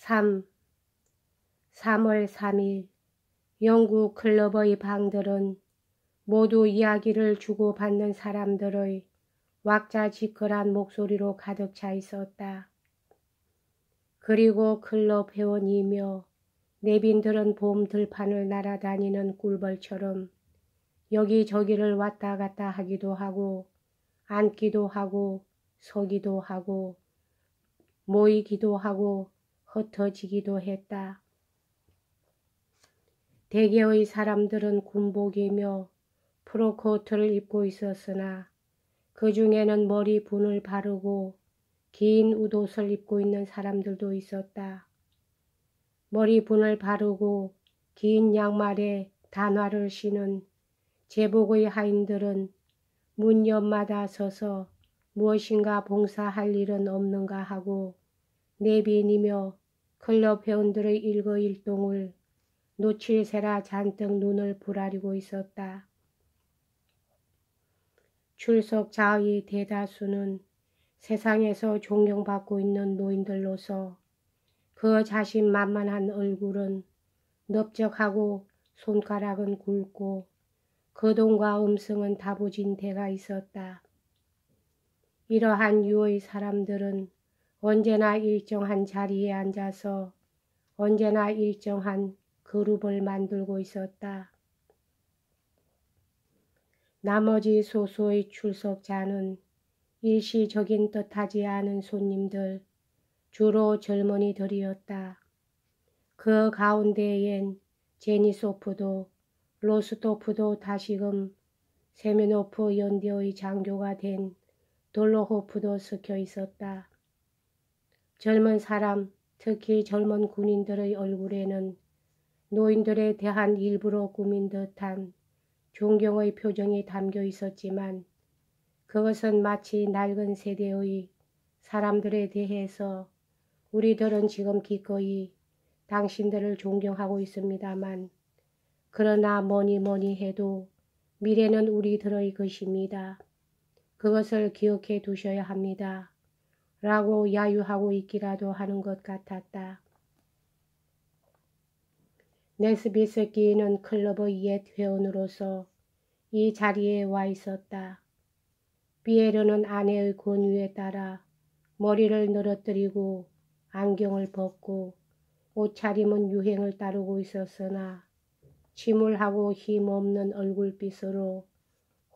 3월 3일 영국 클럽의 방들은 모두 이야기를 주고받는 사람들의 왁자지껄한 목소리로 가득 차 있었다. 그리고 클럽 회원이며 내빈들은 봄 들판을 날아다니는 꿀벌처럼 여기저기를 왔다 갔다 하기도 하고 앉기도 하고 서기도 하고 모이기도 하고 흩어지기도 했다. 대개의 사람들은 군복이며 프로코트를 입고 있었으나 그 중에는 머리 분을 바르고 긴 웃옷을 입고 있는 사람들도 있었다. 머리 분을 바르고 긴 양말에 단화를 신은 제복의 하인들은 문 옆마다 서서 무엇인가 봉사할 일은 없는가 하고 내빈이며 클럽 회원들의 일거일동을 놓칠세라 잔뜩 눈을 부라리고 있었다. 출석자의 대다수는 세상에서 존경받고 있는 노인들로서 그 자신만만한 얼굴은 넓적하고 손가락은 굵고 거동과 음성은 다부진 데가 있었다. 이러한 유의 사람들은 언제나 일정한 자리에 앉아서 언제나 일정한 그룹을 만들고 있었다. 나머지 소수의 출석자는 일시적인 뜻하지 않은 손님들, 주로 젊은이들이었다. 그 가운데엔 제니소프도 로스토프도 다시금 세메노프 연대의 장교가 된 돌로호프도 섞여 있었다. 젊은 사람, 특히 젊은 군인들의 얼굴에는 노인들에 대한 일부러 꾸민 듯한 존경의 표정이 담겨 있었지만 그것은 마치 낡은 세대의 사람들에 대해서 우리들은 지금 기꺼이 당신들을 존경하고 있습니다만 그러나 뭐니 해도 미래는 우리들의 것입니다. 그것을 기억해 두셔야 합니다. 라고 야유하고 있기라도 하는 것 같았다. 네스비스키는 클럽의 옛 회원으로서 이 자리에 와 있었다. 피에르는 아내의 권유에 따라 머리를 늘어뜨리고 안경을 벗고 옷차림은 유행을 따르고 있었으나 침울하고 힘없는 얼굴빛으로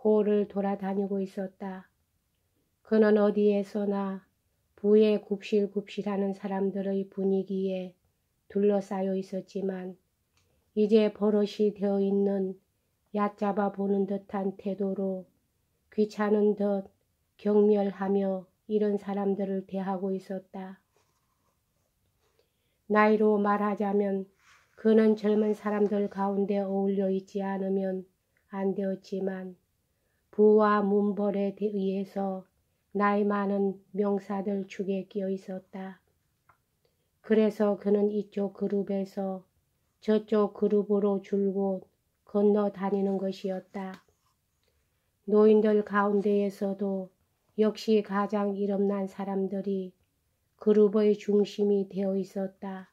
홀을 돌아다니고 있었다. 그는 어디에서나 부에 굽실굽실하는 사람들의 분위기에 둘러싸여 있었지만 이제 버릇이 되어 있는 얕잡아 보는 듯한 태도로 귀찮은 듯 경멸하며 이런 사람들을 대하고 있었다. 나이로 말하자면 그는 젊은 사람들 가운데 어울려 있지 않으면 안 되었지만 부와 문벌에 의해서 나이 많은 명사들 축에 끼어 있었다. 그래서 그는 이쪽 그룹에서 저쪽 그룹으로 줄곧 건너 다니는 것이었다. 노인들 가운데에서도 역시 가장 일엄난 사람들이 그룹의 중심이 되어 있었다.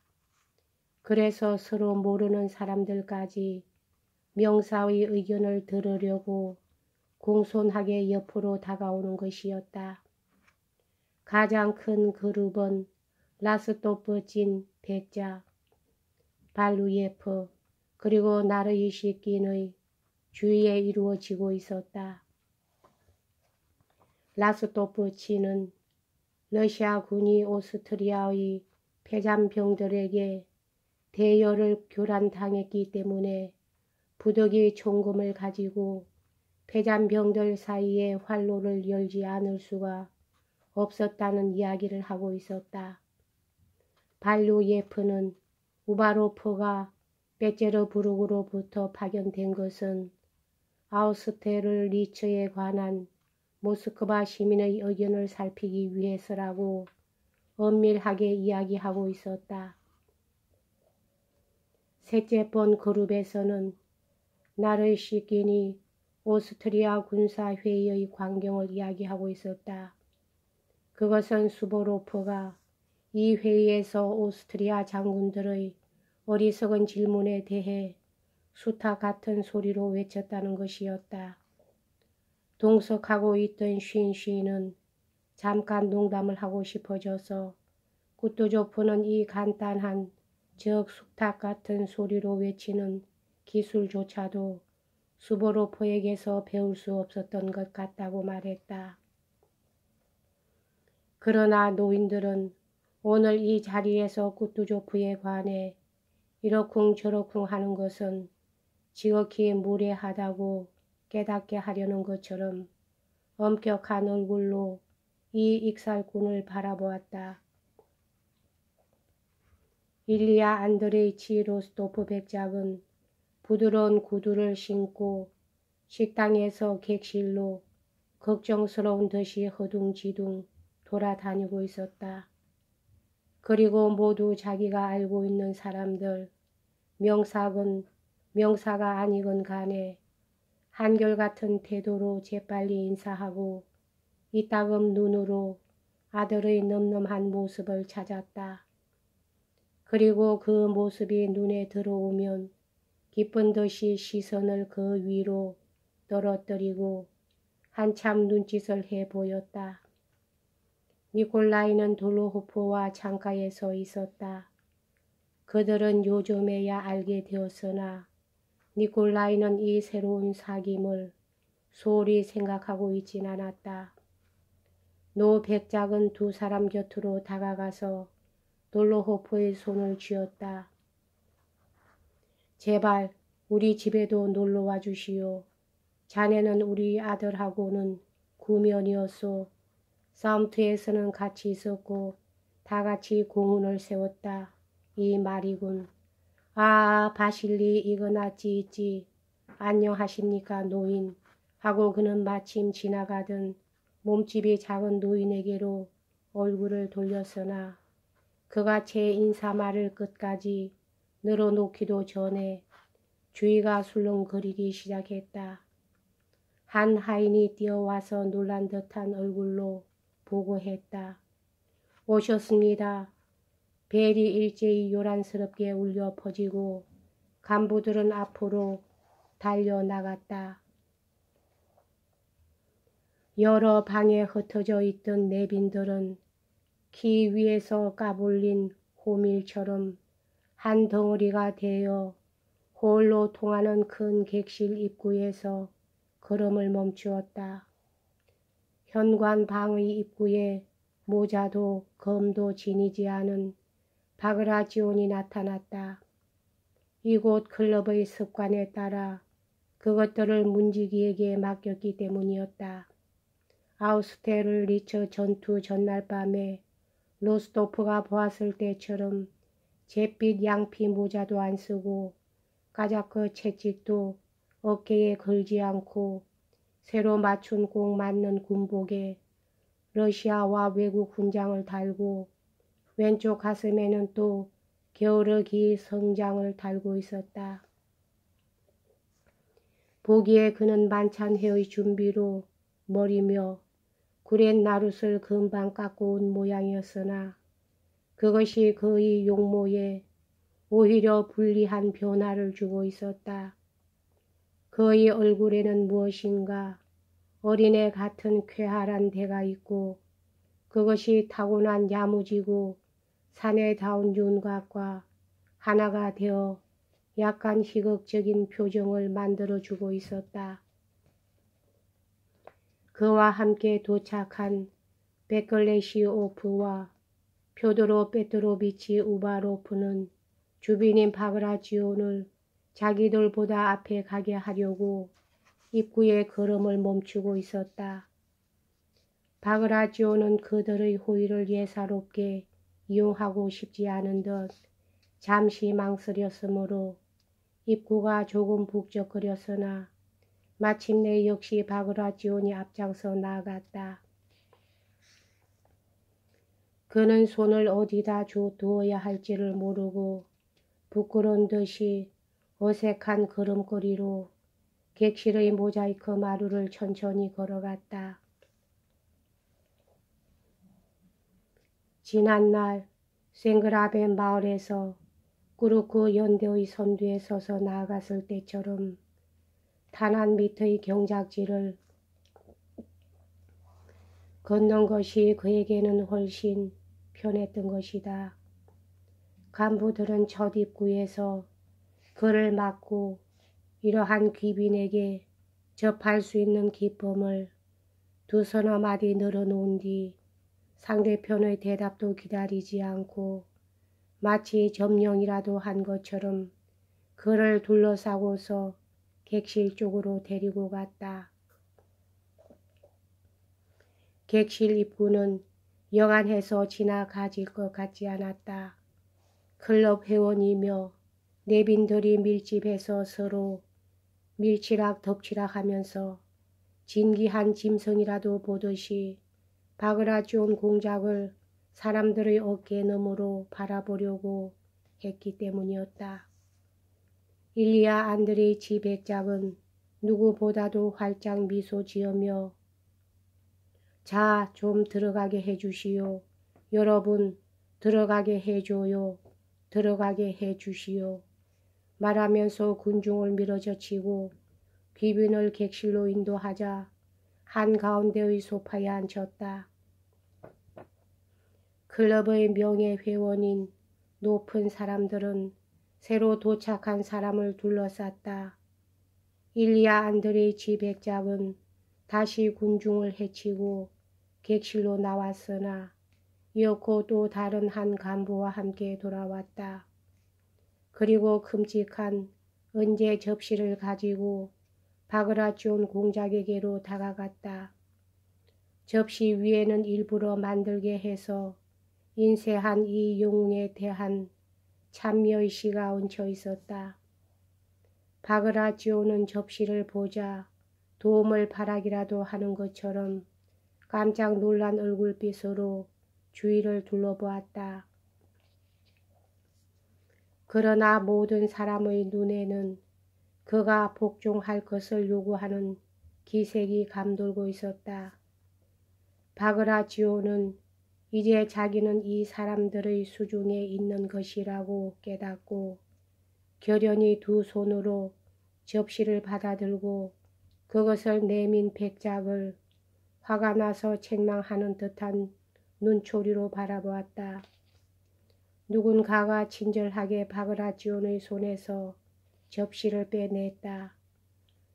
그래서 서로 모르는 사람들까지 명사의 의견을 들으려고 공손하게 옆으로 다가오는 것이었다. 가장 큰 그룹은 라스토프진 백작, 발루예프 그리고 나르이시킨의 주위에 이루어지고 있었다. 라스토프친은 러시아군이 오스트리아의 패잔병들에게 대여를 교란당했기 때문에 부득이 총금을 가지고 패잔병들 사이에 활로를 열지 않을 수가 없었다는 이야기를 하고 있었다. 발루예프는 우바로프가 베제르부르크로부터 파견된 것은 아우스테르리츠에 관한 모스크바 시민의 의견을 살피기 위해서라고 엄밀하게 이야기하고 있었다. 셋째 번 그룹에서는 나르이시킨이 오스트리아 군사회의의 광경을 이야기하고 있었다. 그것은 수보로프가 이 회의에서 오스트리아 장군들의 어리석은 질문에 대해 수탉 같은 소리로 외쳤다는 것이었다. 동석하고 있던 쉰쉬는 잠깐 농담을 하고 싶어져서 구트조프는 이 간단한 적 수탉 같은 소리로 외치는 기술조차도 수보로프에게서 배울 수 없었던 것 같다고 말했다. 그러나 노인들은 오늘 이 자리에서 구트조프에 관해 이러쿵저러쿵 하는 것은 지극히 무례하다고 깨닫게 하려는 것처럼 엄격한 얼굴로 이 익살꾼을 바라보았다. 일리아 안드레이치 로스토프 백작은 부드러운 구두를 신고 식당에서 객실로 걱정스러운 듯이 허둥지둥 돌아다니고 있었다. 그리고 모두 자기가 알고 있는 사람들, 명사가 아니건 간에 한결같은 태도로 재빨리 인사하고 이따금 눈으로 아들의 늠름한 모습을 찾았다. 그리고 그 모습이 눈에 들어오면 기쁜 듯이 시선을 그 위로 떨어뜨리고 한참 눈짓을 해 보였다. 니콜라이는 돌로호프와 창가에 서 있었다. 그들은 요즘에야 알게 되었으나 니콜라이는 이 새로운 사귐을 소홀히 생각하고 있진 않았다. 노 백작은 두 사람 곁으로 다가가서 돌로호프의 손을 쥐었다. 제발 우리 집에도 놀러와 주시오. 자네는 우리 아들하고는 구면이었소. 사움트에서는 같이 있었고 다 같이 공훈을 세웠다. 이 말이군. 아, 바실리 이그나치 있지. 안녕하십니까 노인. 하고 그는 마침 지나가던 몸집이 작은 노인에게로 얼굴을 돌렸으나 그가 제 인사말을 끝까지 늘어놓기도 전에 주위가 술렁거리기 시작했다. 한 하인이 뛰어와서 놀란 듯한 얼굴로 보고했다. 오셨습니다. 벨이 일제히 요란스럽게 울려 퍼지고 간부들은 앞으로 달려나갔다. 여러 방에 흩어져 있던 내빈들은 키 위에서 까불린 호밀처럼 한 덩어리가 되어 홀로 통하는 큰 객실 입구에서 걸음을 멈추었다. 현관 방의 입구에 모자도 검도 지니지 않은 바그라지온이 나타났다. 이곳 클럽의 습관에 따라 그것들을 문지기에게 맡겼기 때문이었다. 아우스테르리츠 전투 전날 밤에 로스토프가 보았을 때처럼 잿빛 양피 모자도 안 쓰고 까자크 채찍도 어깨에 걸지 않고 새로 맞춘 꼭 맞는 군복에 러시아와 외국 훈장을 달고 왼쪽 가슴에는 또 게오르기 성장을 달고 있었다. 보기에 그는 만찬회의 준비로 머리며 구렛 나룻을 금방 깎고 온 모양이었으나 그것이 그의 용모에 오히려 불리한 변화를 주고 있었다. 그의 얼굴에는 무엇인가 어린애 같은 쾌활한 데가 있고 그것이 타고난 야무지고 사내다운 윤곽과 하나가 되어 약간 희극적인 표정을 만들어주고 있었다. 그와 함께 도착한 베클레시오프와 표도로 페트로비치 우바로프는 주빈인 바그라지온을 자기들보다 앞에 가게 하려고 입구에 걸음을 멈추고 있었다. 바그라지온은 그들의 호의를 예사롭게 이용하고 싶지 않은 듯 잠시 망설였으므로 입구가 조금 북적거렸으나 마침내 역시 바그라지온이 앞장서 나아갔다. 그는 손을 어디다 두어야 할지를 모르고 부끄러운 듯이 어색한 걸음걸이로 객실의 모자이크 마루를 천천히 걸어갔다. 지난날 생그라벤 마을에서 꾸르크 연대의 선두에 서서 나아갔을 때처럼 탄환 밑의 경작지를 걷는 것이 그에게는 훨씬 편했던 것이다. 간부들은 첫 입구에서 그를 막고 이러한 귀빈에게 접할 수 있는 기쁨을 두서너 마디 늘어놓은 뒤 상대편의 대답도 기다리지 않고 마치 점령이라도 한 것처럼 그를 둘러싸고서 객실 쪽으로 데리고 갔다. 객실 입구는 여간해서 지나가질 것 같지 않았다. 클럽 회원이며 내빈들이 밀집해서 서로 밀치락 덮치락 하면서 진기한 짐승이라도 보듯이 바그라지온 공작을 사람들의 어깨 너머로 바라보려고 했기 때문이었다. 일리아 안드레이치 백작은 누구보다도 활짝 미소 지으며 자, 좀 들어가게 해주시오. 여러분, 들어가게 해줘요. 들어가게 해주시오. 말하면서 군중을 밀어젖히고 귀빈을 객실로 인도하자 한가운데의 소파에 앉혔다. 클럽의 명예회원인 높은 사람들은 새로 도착한 사람을 둘러쌌다. 일리아 안드레이치 백작은 다시 군중을 해치고 객실로 나왔으나 이었고 또 다른 한 간부와 함께 돌아왔다. 그리고 큼직한 은제 접시를 가지고 바그라지온 공작에게로 다가갔다. 접시 위에는 일부러 만들게 해서 인쇄한 이 영웅에 대한 찬미의 시가 얹혀 있었다. 바그라지온은 접시를 보자 도움을 바라기라도 하는 것처럼 깜짝 놀란 얼굴빛으로 주위를 둘러보았다. 그러나 모든 사람의 눈에는 그가 복종할 것을 요구하는 기색이 감돌고 있었다. 바그라지온은 이제 자기는 이 사람들의 수중에 있는 것이라고 깨닫고 결연히 두 손으로 접시를 받아들고 그것을 내민 백작을 화가 나서 책망하는 듯한 눈초리로 바라보았다. 누군가가 친절하게 바그라지온의 손에서 접시를 빼냈다.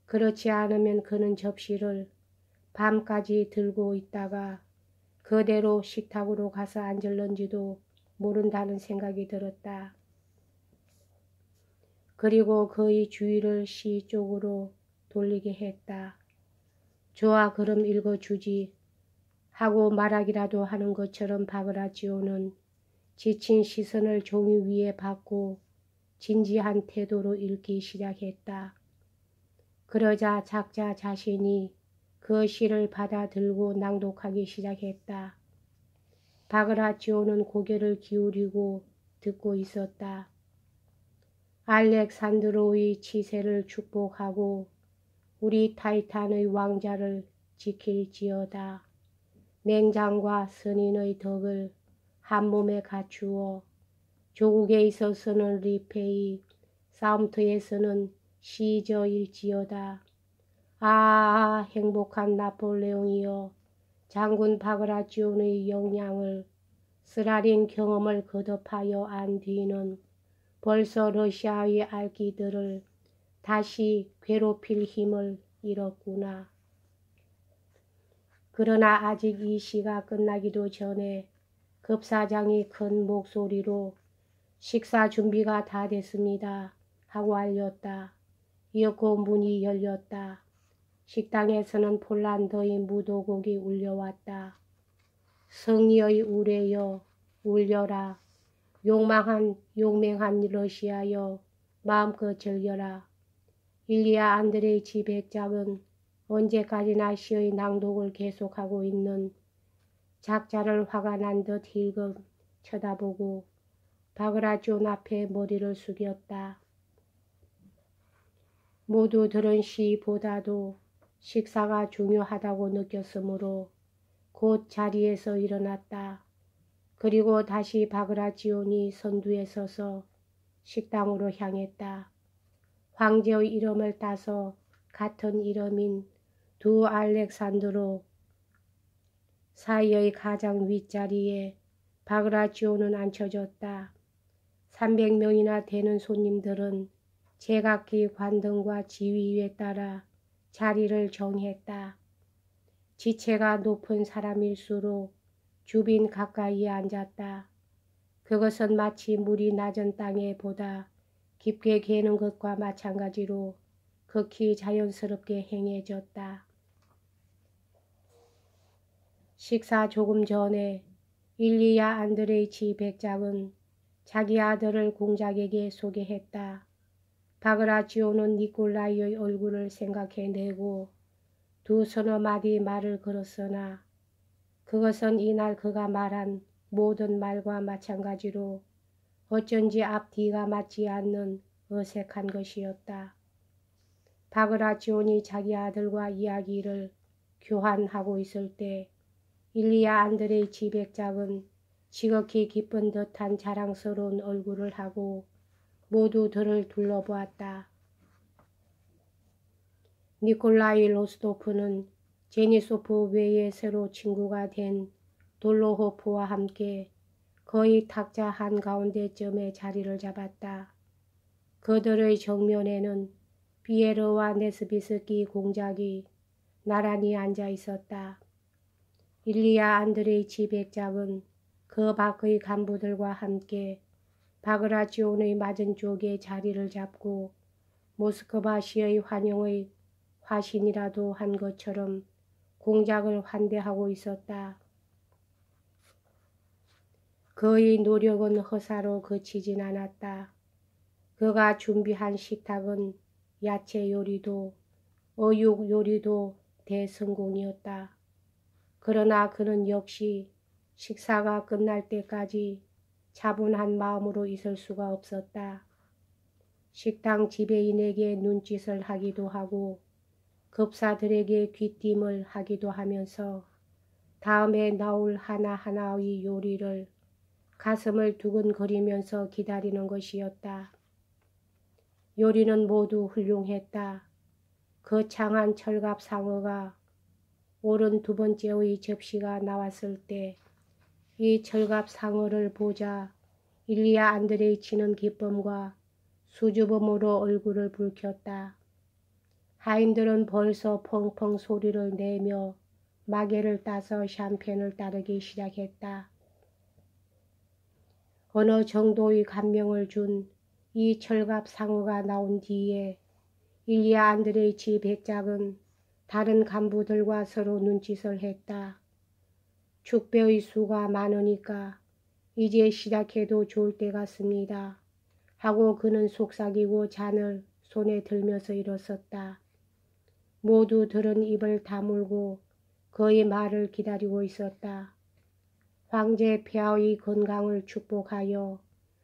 그렇지 않으면 그는 접시를 밤까지 들고 있다가 그대로 식탁으로 가서 앉을런지도 모른다는 생각이 들었다. 그리고 그의 주위를 시 쪽으로 돌리게 했다. 좋아, 그럼 읽어주지 하고 말하기라도 하는 것처럼 바그라지온은 지친 시선을 종이 위에 받고 진지한 태도로 읽기 시작했다. 그러자 작자 자신이 그 시를 받아들고 낭독하기 시작했다. 바그라지온은 고개를 기울이고 듣고 있었다. 알렉산드로의 치세를 축복하고 우리 타이탄의 왕자를 지킬지어다. 맹장과 선인의 덕을 한 몸에 갖추어 조국에 있어서는 리페이, 사움터에서는 시저일지어다. 아, 행복한 나폴레옹이여, 장군 바그라지온의 역량을 쓰라린 경험을 거듭하여 안 뒤는 벌써 러시아의 알기들을 다시 괴롭힐 힘을 잃었구나. 그러나 아직 이 시가 끝나기도 전에 급사장이 큰 목소리로 식사 준비가 다 됐습니다 하고 알렸다. 이었고 문이 열렸다. 식당에서는 폴란드의 무도곡이 울려왔다. 성리의 우레여 울려라. 용맹한 러시아여 마음껏 즐겨라. 일리아 안드레이치 백작은 언제까지나 시의 낭독을 계속하고 있는 작자를 화가 난 듯 힐끔 쳐다보고 바그라지온 앞에 머리를 숙였다. 모두 들은 시보다도 식사가 중요하다고 느꼈으므로 곧 자리에서 일어났다. 그리고 다시 바그라치온이 선두에 서서 식당으로 향했다. 황제의 이름을 따서 같은 이름인 두 알렉산드로 사이의 가장 윗자리에 바그라치온은 앉혀졌다. 300명이나 되는 손님들은 제각기 관등과 지위에 따라 자리를 정했다. 지체가 높은 사람일수록 주빈 가까이에 앉았다. 그것은 마치 물이 낮은 땅에 보다 깊게 개는 것과 마찬가지로 극히 자연스럽게 행해졌다. 식사 조금 전에 일리야 안드레이치 백작은 자기 아들을 공작에게 소개했다. 바그라치온은 니콜라이의 얼굴을 생각해내고 두 서너 마디 말을 걸었으나 그것은 이날 그가 말한 모든 말과 마찬가지로 어쩐지 앞뒤가 맞지 않는 어색한 것이었다. 바그라치온이 자기 아들과 이야기를 교환하고 있을 때 일리야 안드레이치 백작은 지극히 기쁜 듯한 자랑스러운 얼굴을 하고 모두들을 둘러보았다. 니콜라이 로스토프는 제니소프 외에 새로 친구가 된 돌로호프와 함께 거의 탁자 한가운데쯤에 자리를 잡았다. 그들의 정면에는 피에르와 네스비스키 공작이 나란히 앉아 있었다. 일리야 안드레이치 백작은 그 밖의 간부들과 함께 바그라치온의 맞은쪽에 자리를 잡고 모스크바시의 환영의 화신이라도 한 것처럼 공작을 환대하고 있었다. 그의 노력은 허사로 그치진 않았다. 그가 준비한 식탁은 야채 요리도 어육 요리도 대성공이었다. 그러나 그는 역시 식사가 끝날 때까지 차분한 마음으로 있을 수가 없었다. 식당 지배인에게 눈짓을 하기도 하고 급사들에게 귀띔을 하기도 하면서 다음에 나올 하나하나의 요리를 가슴을 두근거리면서 기다리는 것이었다. 요리는 모두 훌륭했다. 거창한 철갑 상어가 오른 두 번째의 접시가 나왔을 때 이 철갑 상어를 보자 일리야 안드레이치는 기쁨과 수줍음으로 얼굴을 붉혔다. 하인들은 벌써 펑펑 소리를 내며 마개를 따서 샴페인을 따르기 시작했다. 어느 정도의 감명을 준 이 철갑 상어가 나온 뒤에 일리야 안드레이치 백작은 다른 간부들과 서로 눈짓을 했다. 축배의 수가 많으니까 이제 시작해도 좋을 때 같습니다. 하고 그는 속삭이고 잔을 손에 들면서 일어섰다. 모두들은 입을 다물고 그의 말을 기다리고 있었다. 황제 폐하의 건강을 축복하여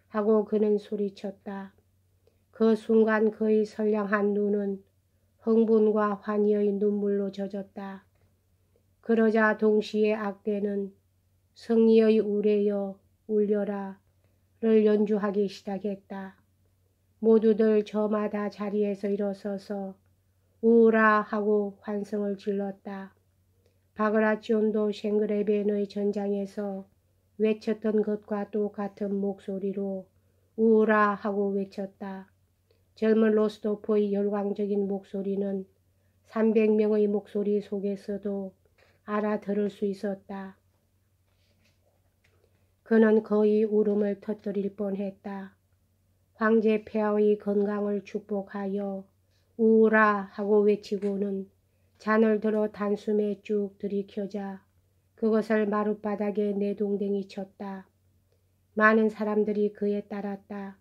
하고 그는 소리쳤다. 그 순간 그의 선량한 눈은 흥분과 환희의 눈물로 젖었다. 그러자 동시에 악대는 승리의 우레여 울려라를 연주하기 시작했다. 모두들 저마다 자리에서 일어서서 우라 하고 환성을 질렀다. 바그라치온도 쉥그레벤의 전장에서 외쳤던 것과 똑같은 목소리로 우라 하고 외쳤다. 젊은 로스토프의 열광적인 목소리는 300명의 목소리 속에서도 알아들을 수 있었다. 그는 거의 울음을 터뜨릴 뻔했다. 황제 폐하의 건강을 축복하여 우라 하고 외치고는 잔을 들어 단숨에 쭉 들이켜자 그것을 마룻바닥에 내동댕이 쳤다. 많은 사람들이 그에 따랐다.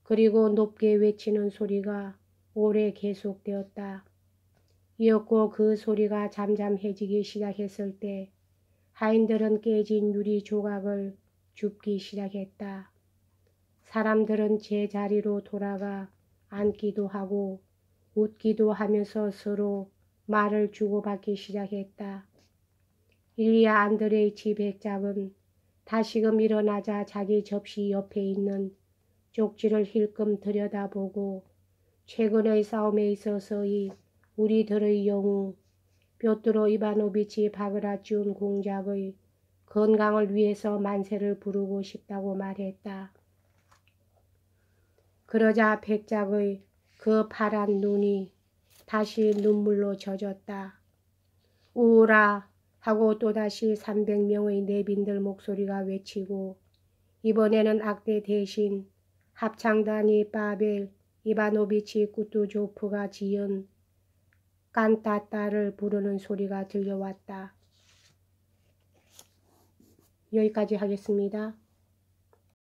그리고 높게 외치는 소리가 오래 계속되었다. 이었고 그 소리가 잠잠해지기 시작했을 때 하인들은 깨진 유리 조각을 줍기 시작했다. 사람들은 제자리로 돌아가 앉기도 하고 웃기도 하면서 서로 말을 주고받기 시작했다. 일리야 안드레이치 백작은 다시금 일어나자 자기 접시 옆에 있는 쪽지를 힐끔 들여다보고 최근의 싸움에 있어서의 우리들의 영웅 뾰트로 이바노비치 바그라치온 공작의 건강을 위해서 만세를 부르고 싶다고 말했다. 그러자 백작의 그 파란 눈이 다시 눈물로 젖었다. 우라 하고 또다시 300명의 내빈들 목소리가 외치고 이번에는 악대 대신 합창단이 파벨 이바노비치 꾸투조프가 지은 깐따따를 부르는 소리가 들려왔다. 여기까지 하겠습니다.